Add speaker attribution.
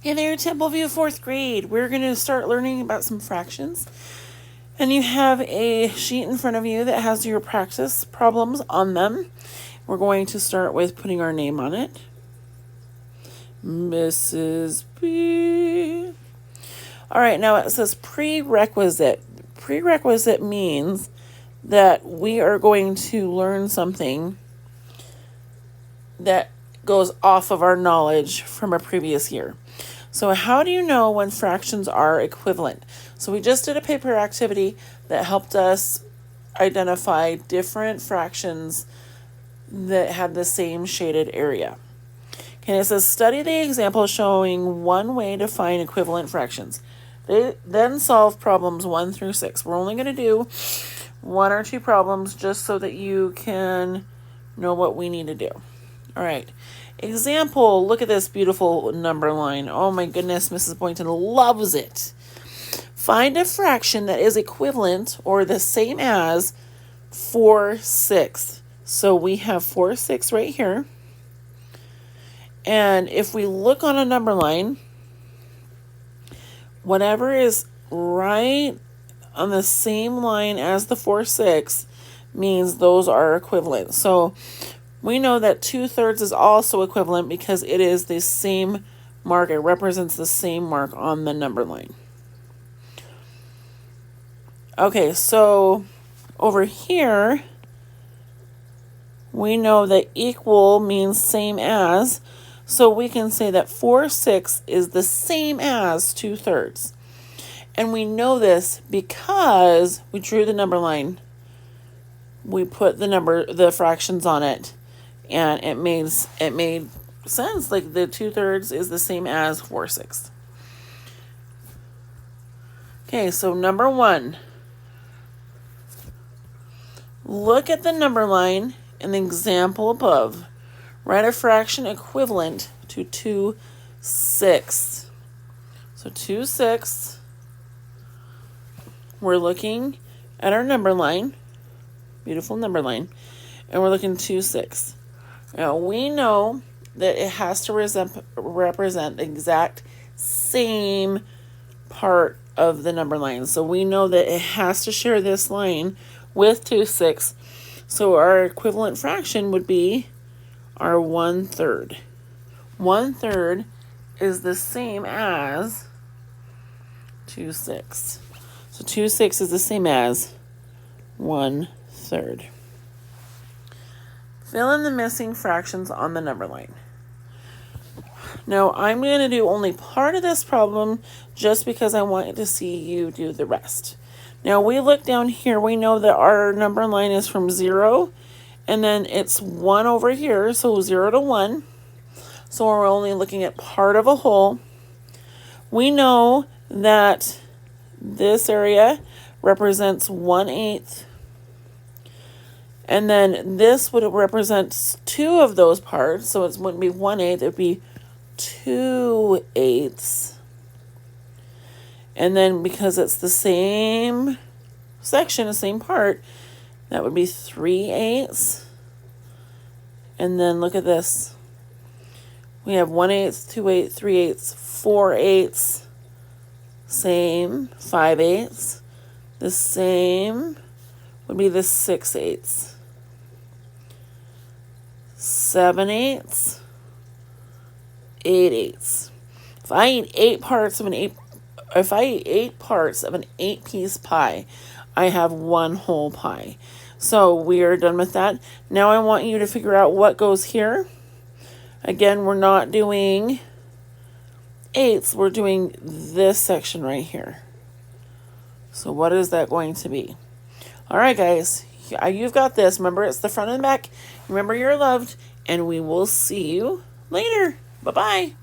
Speaker 1: Hey there, Templeview 4th grade. We're going to start learning about some fractions. And you have a sheet in front of you that has your practice problems on them. We're going to start with putting our name on it. Mrs. B. All right, now it says prerequisite. Prerequisite means that we are going to learn something that goes off of our knowledge from a previous year. So how do you know when fractions are equivalent? So we just did a paper activity that helped us identify different fractions that had the same shaded area. Okay, it says study the example showing one way to find equivalent fractions. Then solve problems 1 through 6. We're only going to do 1 or 2 problems just so that you can know what we need to do. All right. Example, look at this beautiful number line. Oh my goodness, Mrs. Boynton loves it. Find a fraction that is equivalent or the same as 4/6. So we have 4/6 right here. And if we look on a number line, whatever is right on the same line as the 4/6 means those are equivalent. So we know that 2/3 is also equivalent because it is the same mark. It represents the same mark on the number line. Okay, so over here, we know that equal means same as. So we can say that 4/6 is the same as 2/3. And we know this because we drew the number line. We put the fractions on it. And it made sense. Like the 2/3 is the same as 4/6. Okay, so number 1. Look at the number line in the example above. Write a fraction equivalent to 2/6. So 2/6. We're looking at our number line. Beautiful number line. And we're looking 2/6. Now, we know that it has to represent the exact same part of the number line. So we know that it has to share this line with 2/6. So our equivalent fraction would be our 1/3. 1/3 is the same as 2/6. So 2/6 is the same as 1/3. Fill in the missing fractions on the number line. Now, I'm going to do only part of this problem just because I want to see you do the rest. Now, we look down here. We know that our number line is from 0, and then it's 1 over here, so 0 to 1. So we're only looking at part of a whole. We know that this area represents 1/8. And then this would represent 2 of those parts. So it wouldn't be 1/8, it would be 2/8. And then because it's the same section, the same part, that would be 3/8. And then look at this. We have 1/8, 2/8, 3/8, 4/8. Same, 5/8. The same would be the 6/8. 7/8, 8/8. If I eat 8 parts of an 8-piece pie, I have 1 whole pie. So we are done with that. Now I want you to figure out what goes here. Again, we're not doing 8s, we're doing this section right here. So what is that going to be? All right, guys. You've got this. Remember, it's the front and back. Remember, you're loved, and we will see you later. Bye-bye.